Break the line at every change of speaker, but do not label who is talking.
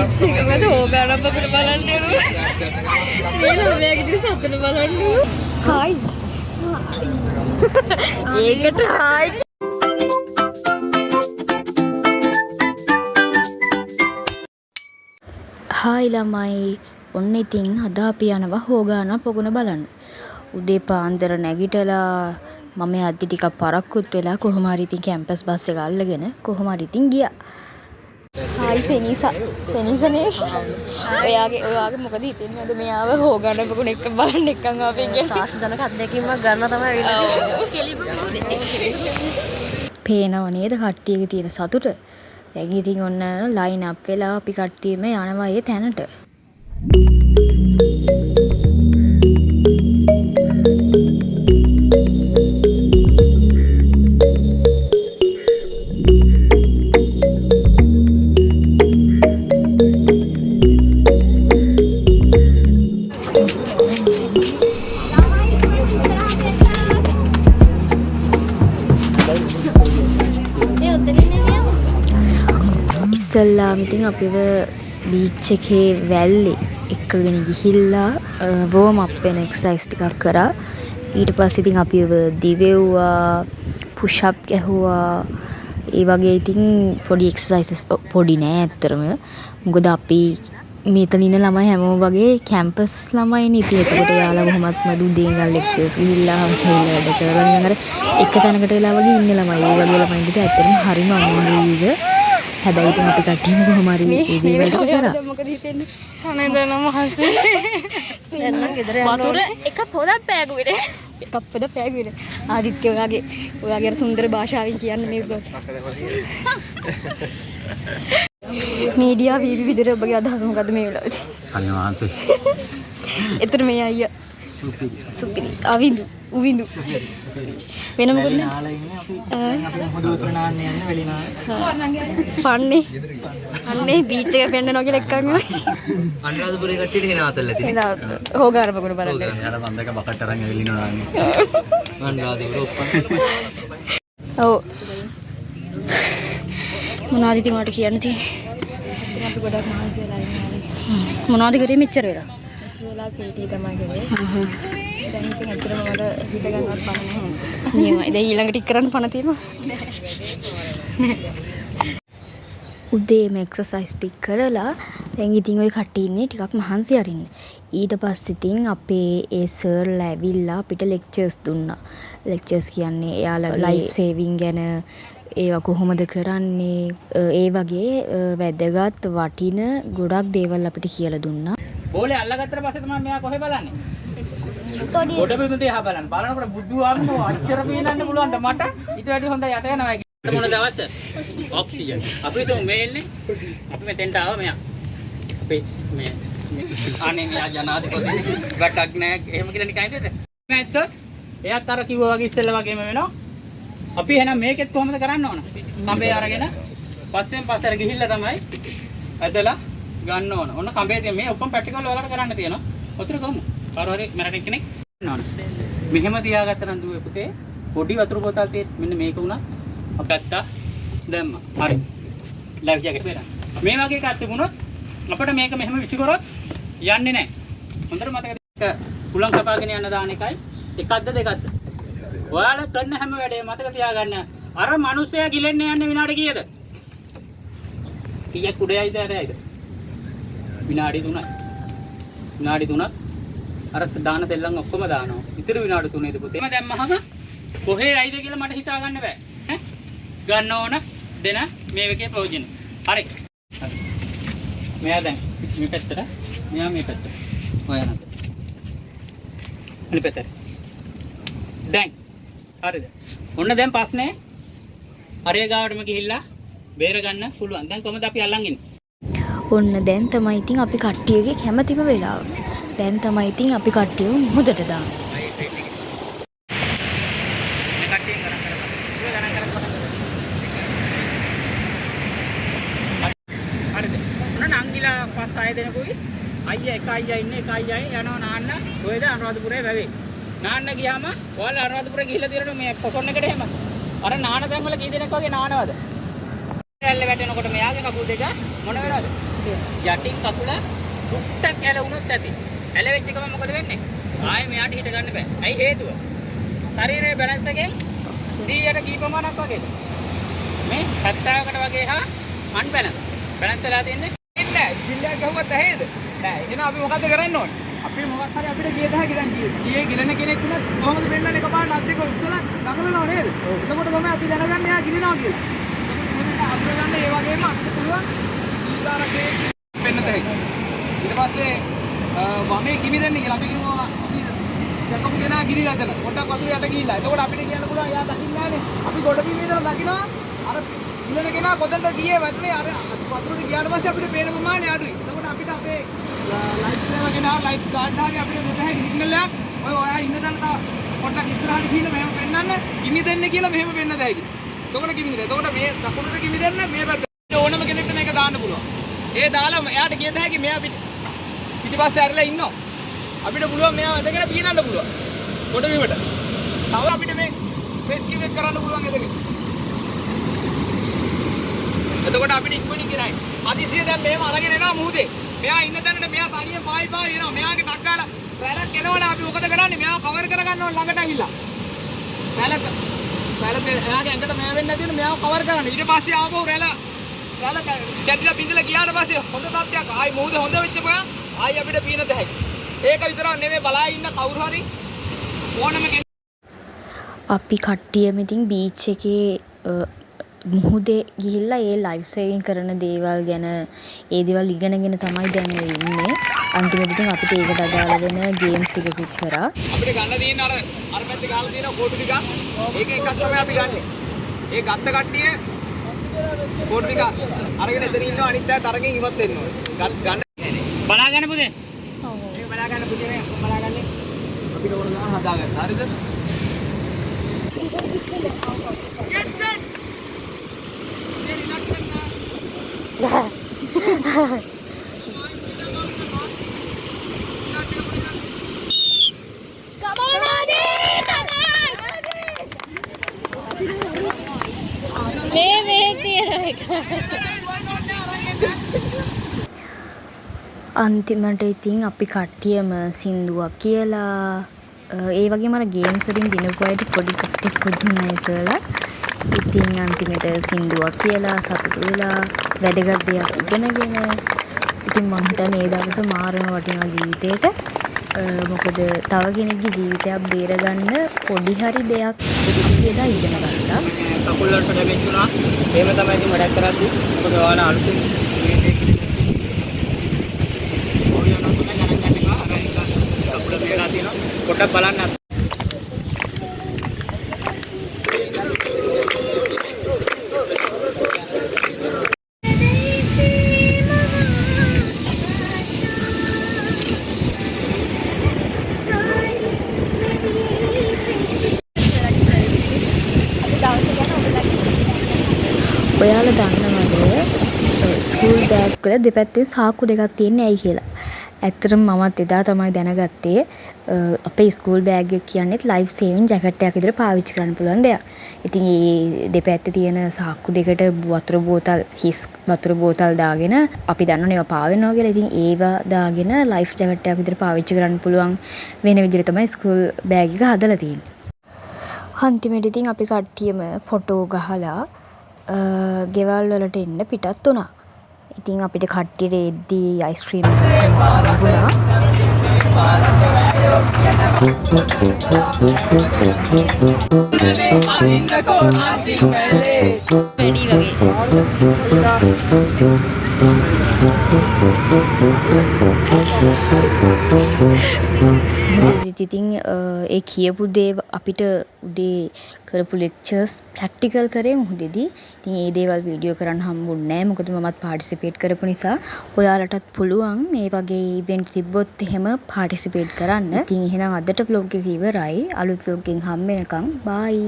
Beach එක මත හොගාන පොකුණ බලන්න යනවා. මේ ළමයාගේ දින සතුට බලන්න. හායි. ඒකට හායි. හායි ළමයි. ඔන්න ඉතින් අද අපි යනවා හොගාන පොකුණ බලන්න. උදේ පාන්දර නැගිටලා මම අද්දි ටිකක් පරක්කුත් වෙලා කොහොම හරි ඉතින් කැම්පස් බස් එක අල්ලගෙන කොහොම හරි ඉතින් ගියා. හායි සෙනීසා. සෙනීසනේ. ඔයාගේ මොකද හිතෙන්නේ අද මෙයාව හොගාන පොකුණ එක බලන්න එක්කන් ආපේ කියලා. තාස් දනක අත්දැකීමක් ගන්න තමයි පේනව නේද කට්ටියගේ තියෙන සතුට. දැන් ඉතින් ඔන්න ලයින් අප් වෙලා අපි කට්ටියම යනවා ඒ තැනට. ඉස්සල්ලාම ඉතින් අපිව බීච් එකේ වැල්ලේ එක්කගෙන ගිහිල්ලා වෝම් අප් වෙන එක්සර්සයිස් ටිකක් කරා. ඊට පස්සේ ඉතින් අපිව දිවෙව්වා, පුෂ් අප් ගැහුවා. ඒ වගේ ඉතින් පොඩි එක්සර්සයිසස් පොඩි නෑ ඇත්තටම. මොකද අපි මෙතන ඉන්න ළමයි හැමෝම වගේ කැම්පස් ළමයිනේ. ඉතින් එතකොට යාළුවා කොහොමත්ම දුදේ ඉඳන් ලෙක්චර්ස් ගිහිල්ලා හවස වෙලා වැඩ කරලා නිකන් අර එක තැනකට වෙලා වගේ ඉන්න ළමයි. ඒ වගේ ළමයින්ට ඇත්තටම හරිම අමාරුයිද. හැබැයි ඉතින් අපි කට්ටියම කොහොම හරි ඒ දේවල් කරා. මොකද හිතෙන්නේ? අනේ දනම හසේ. සෙන්න ගෙදර යනවා. වතුර එක පොදක් පෑගුවේ. එකක් පොද පෑගුවේ. ආදිත්‍ය ඔයාගේ අර සුන්දර භාෂාවෙන් කියන්න මේ මීඩියා විවිධ ඔබගේ අදහස මොකද්ද මේ වෙලාවේදී? අනේ වහන්සේ. එතන මේ අයියා සුපිරි උවිඳු වෙන මොකද නාලා ඉන්නේ අපි මොකද උතර නාන්න යන්නේ වෙලිනා පන්නේ අන්නේ බීච් එක පෙන්නනවා කියලා එක්කන් අනුරාධපුරේ කට්ටියට එන ආතල්ලා තියෙනවා හොගාන පොකුණ බලන්න යාර මම දැක බකට් අරන් එවිලිනවා නාන්නේ අනුරාධපුර ඔප්පන් ඔව් මොනවද ඉතින් ඔයාලට කියන්න තියෙන්නේ අපි ගොඩක් මහන්සි වෙලා ඉන්නේ මොනවද කරේ මෙච්චර වෙලා පීටි තමයි කරේ. දැන් ඉතින් ඇත්තටම මට හිත ගන්නවත් පණ නැහැ. නියමයි. දැන් ඊළඟට ටික කරන්න පණ තියෙනවා. උදේම එක්සර්සයිස් ටික කරලා දැන් ඉතින් ওই කට්ටිය ඉන්නේ ටිකක් මහන්සි අරින්න. ඊට පස්සේ ඉතින් අපේ ඒ සර්ලා ඇවිල්ලා අපිට ලෙක්චර්ස් දුන්නා. ලෙක්චර්ස් කියන්නේ එයාලා ලයිෆ් සේවිං ගැන ඒවා කොහොමද කරන්නේ ඒ වගේ වැදගත් වටින ගොඩක් දේවල් අපිට කියලා දුන්නා. බෝලේ අල්ලගත්තට පස්සේ තමයි මෙයා කොහෙ බලන්නේ? කොට බිම දිහා බලන්න. බලනකොට බුදු ආමෝ අච්චර පේනන්න පුළුවන්ද මට? ඊට වැඩි හොඳ යට යනවා කියලා. මොන දවස? ඔක්සිජන්. අපි තුන් මේ එන්නේ. අපි මෙතෙන්ට ආවා මෙයා. අපි මේ අනේ මෙයා ජනාධිපති වැටක් නෑ. එහෙම කියලා නිකන් ඉඳද? නැත්නම් එයාත් අර කිව්වා වගේ ඉස්සෙල්ලා වගේම වෙනවා. අපි එහෙනම් මේකෙත් කොහොමද කරන්න ඕන? කඹේ අරගෙන පස්සෙන් පස්සට ගිහිල්ලා තමයි ඇදලා ගන්න ඕන. ඔන්න කඹේ තියෙන මේ ඔක්කොම ප්‍රැක්ටිකල් වලට කරන්න තියෙනවා. වතුර ගමු. කාරෝ හරි මැරෙක් කෙනෙක් ඉන්න ඕන. මෙහෙම තියාගත්ත නම් දුවේ පුතේ පොඩි වතුර බෝතල් තියෙත් මෙන්න මේක උනා අපත්ත දැම්මා. හරි. ලයිව් එකේ බලන්න. මේ වගේ එකක් තිබුණොත් අපිට මේක මෙහෙම විසිකරොත් යන්නේ නැහැ. හොඳට මතක උලං කපාගෙන යන දාන එකයි එකක්ද දෙකක්ද? ඔයාලා කරන හැම වැඩේම මතක තියාගන්න. අර මිනිස්සයා ගිලෙන්න යන්නේ විනාඩි කීයද? කීයක් උඩයයිද ඇරයිද? විනාඩි 3යි. විනාඩි 3ක් අර දාන දෙල්ලන් ඔක්කොම දානවා. ඉතින් විනාඩි 3ේද පුතේ. මම දැම්මහම කොහේ ඇයිද කියලා මට හිතා ගන්න බෑ. ඈ ගන්න ඕන දෙන මේකේ ප්‍රයෝජන. හරි. මෙයා දැන් මේ පැත්තට මෙයා මේ පැත්තට. හොයන්න. අනිත් පැත්තට. දැන් හරිද? ඔන්න දැන් ප්‍රශ්නේ හරිය ගාවටම ගිහිල්ලා බේර ගන්න පුළුවන්. දැන් කොහමද අපි අල්ලන් ඉන්නේ? ඔන්න දැන් තමයි ඉතින් අපි කට්ටියගේ කැමැතිම වෙලාව. දැන් තමයි ඉතින් අපි කට්ටියව මුහුදට දාන්නේ. හරිද? ඔන්න නංගිලා 5-6 දෙනෙකුයි අයියා එක අයියා ඉන්නේ එක අයියා යනවා නාන්න ඔයද අනුරාධපුරේ වැවේ. නාන්න ගියාම ඔයාලා අනුරාධපුරේ ගිහිල්ලා තියෙනවා මේ පොසොන් එකට එහෙම. අර නාන තැන් වල කී දෙනෙක් වගේ නානවද?
ඇල්ල වැටෙනකොට මෙයාගේ කකුල් දෙක මොන වෙනවද? යටින් කකුල පුට්ටක් ඇල වුණොත් ඇති. ඇල වෙච්ච ගමන් මොකද වෙන්නේ? ආයෙ මෙයාට හිට ගන්න බෑ. ඇයි හේතුව? ශරීරයේ බැලන්ස් එකෙන් 100ට කී ප්‍රමාණයක් වගේද? මේ 70කට වගේ හා අන්බැලන්ස්. බැලන්ස් වෙලා තියෙන්නේ නැහැ. සිල්ලයක් ගහුවත් ඇහෙද? නෑ. එහෙනම් අපි මොකද කරන්න ඕනේ? අපි මොකක් හරි අපිට ගිය දහක ගිරන් ගියේ ගිරණ කෙනෙක් වුණත් කොහොමද වෙන්නන්නේ එකපාරට අත් දෙක උස්සලා දඟලනවා නේද? එතකොට තමයි අපි දැනගන්නේ එයා ගිරනවා කියලා. ඒක අපිට ගන්න ඒ වගේම අපිට පුළුවන් ඊළාරකේ වෙන්න දෙයි. ඊට පස්සේ වමේ කිමි දෙන්න කියලා අපි කිව්වා දැකමු කෙනා ගිරිලා දෙන. පොඩක් වතුර යට ගිහිල්ලා. එතකොට අපිට කියන්න පුළුවන් එයා දකින්නේ නැහනේ. අපි ගොඩ බිමේ ඉඳලා දකිනවා අර ඉල්ලන කෙනා කොතනද ගියේ වතුරේ අර වතුරට ගියාට පස්සේ අපිට පේන ප්‍රමාණය අඩුයි. එතකොට අපිට අපේ ලයිෆ් ලේවල් කෙනා ලයිෆ් ගාඩ් ආගේ අපිට මොකද හැකි සිග්නල් එකක් ඔයා ඉන්න තැන පොඩ්ඩක් ඉස්සරහට ගිහිල්ලා මෙහෙම පෙන්නන්න කිමි දෙන්න කියලා මෙහෙම වෙන්න දැයිද. එතකොට කිමි දෙන්න. එතකොට මේ දකුණට කිමි දෙන්න මේ පැත්ත ඕනම කෙනෙක්ට මේක දාන්න පුළුවන්. ඒ දාලා එයාට කියද හැකි මෙයා පිටිපස්සේ ඇරලා ඉන්නවා. අපිට පුළුවන් මෙයා වැදගෙන පීනන්න පුළුවන්. කොට බිමට. තව අපිට මේ රෙස්කියු එක කරන්න පුළුවන් එදගෙන. එතකොට අපිට ඉක්මනින් ගෙනයි. අදිසිය දැන් මෙහෙම අරගෙන එනවා මුහුදේ. මෙයා ඉන්න තැනට මෙයා තනියෙන් පායි එනවා. මෙයාගේ ටක් ගාලා රැලක් එනවනේ අපි මොකද කරන්නේ? මෙයාව කවර් කරගන්න ඕන ළඟට ඇවිල්ලා. රැලක එයාගේ ඇඟට මෑ වෙන්නේ නැති වෙන මෙයාව කවර් කරන්න. ඊට පස්සේ ආවෝ රැල කැඩිලා බින්දලා ගියාට පස්සේ හොඳ තත්ත්වයක් ආයි මුහුද හොඳ වෙච්ච බෑ. ආයි අපිට පීනත හැකියි. ඒක විතරක් නෙමෙයි බලා ඉන්න කවුරු හරි ඕනම කෙනෙක්
අපි කට්ටියම ඉතින් බීච් එකේ මුහුදේ ගිහිල්ලා ඒ ලයිෆ් සේවින් කරන දේවල් ගැන ඒ දේවල් ඉගෙනගෙන තමයි දැන් ඉන්නේ. අන්තිමට ඉතින් අපිට ඒකට අදාළ වෙන ගේම්ස් ටිකකුත් කරා.
අපිට ගන්න තියෙන අර පැත්තේ ගහලා තියෙන කෝටු ටික ඒක එකක් තමයි අපි ගන්නෙ. ඒ ගත්ත කට්ටිය කෝටු ටික අරගෙන එතන ඉන්නවා අනිත් අය තරගෙන් ඉවත් වෙන්න ඕනේ. ගන්න බලා ගන්න පුතේ. ඔව්. මේ බලා ගන්න පුතේ මේ බලා ගන්න. අපිට ඕන ගාන හදාගන්න. හරිද?
අන්තිමට ඉතින් අපි කට්ටියම සින්දුවක් කියලා ඒ වගේම අර ගේම්ස් වලින් දිනපු අයට පොඩි gift එකක් දුන්නා ඉස්සෙල්ලා. ඉතින් අන්තිමට සින්දුවක් කියලා සතුටු වෙලා වැදගත් දෙයක් ඉගෙනගෙන ඉතින් මම හිතන්නේ ඒ දවස මාරම වටිනා ජීවිතේට. මොකද තව කෙනෙක්ගේ ජීවිතයක් බේරගන්න පොඩි හරි දෙයක් කියලා ඉගෙන ගත්තා.
කකුල් වලට ඩැමේජ් වුණා. එහෙම තමයි ඉතින් වැඩක් කරද්දි මොකද ඔයාලා අලුතින් මේ දෙක පොඩ්ඩක් බලන්න.
ඔයාලා දන්නවද ස්කූල් බෑග් වල දෙපැත්තේ සාක්කු දෙකක් තියෙන්නේ ඇයි කියලා? ඇත්තටම මමත් එදා තමයි දැනගත්තේ අපේ ස්කූල් බෑග් එක කියන්නේත් ලයිෆ් සේවින් ජැකට් එකක් විතර පාවිච්චි කරන්න පුළුවන් දෙයක්. ඉතින් මේ දෙපැත්තේ තියෙන සාක්කු දෙකට වතුර බෝතල් දාගෙන අපි දන්නවනේ ඒවා පාවෙනවා කියලා. ඉතින් ඒවා දාගෙන ලයිෆ් ජැකට් එකක් විතර පාවිච්චි කරන්න පුළුවන් වෙන විදිහට තමයි ස්කූල් බෑග් එක හදලා තියෙන්නේ. අන්තිමට ඉතින් අපි කට්ටියම ෆොටෝ ගහලා ගෙවල් වලට එන්න පිටත් වුණා. ඉතින් අපිට කට්ටියට එද්දී අයිස්ක්‍රීම් එකක් ලැබුණා. වැඩි වගේ. ඉතින් ඒ කියපු දේ අපිට උදේ කරපු ලෙක්චර්ස් ප්‍රැක්ටිකල් කරේ මුහුදේදී. ඉතින් ඒ දේවල් වීඩියෝ කරන්න හම්බුන්නේ නැහැ. මොකද මමත් පාටිසිපේට් කරපු නිසා. ඔයාලටත් පුළුවන් මේ වගේ ඉවෙන්ට් තිබ්බොත් එහෙම පාටිසිපේට් කරන්න. ඉතින් එහෙනම් අදට vlog එක ඉවරයි. අලුත් vlog එකකින් හම්බ වෙනකම් bye.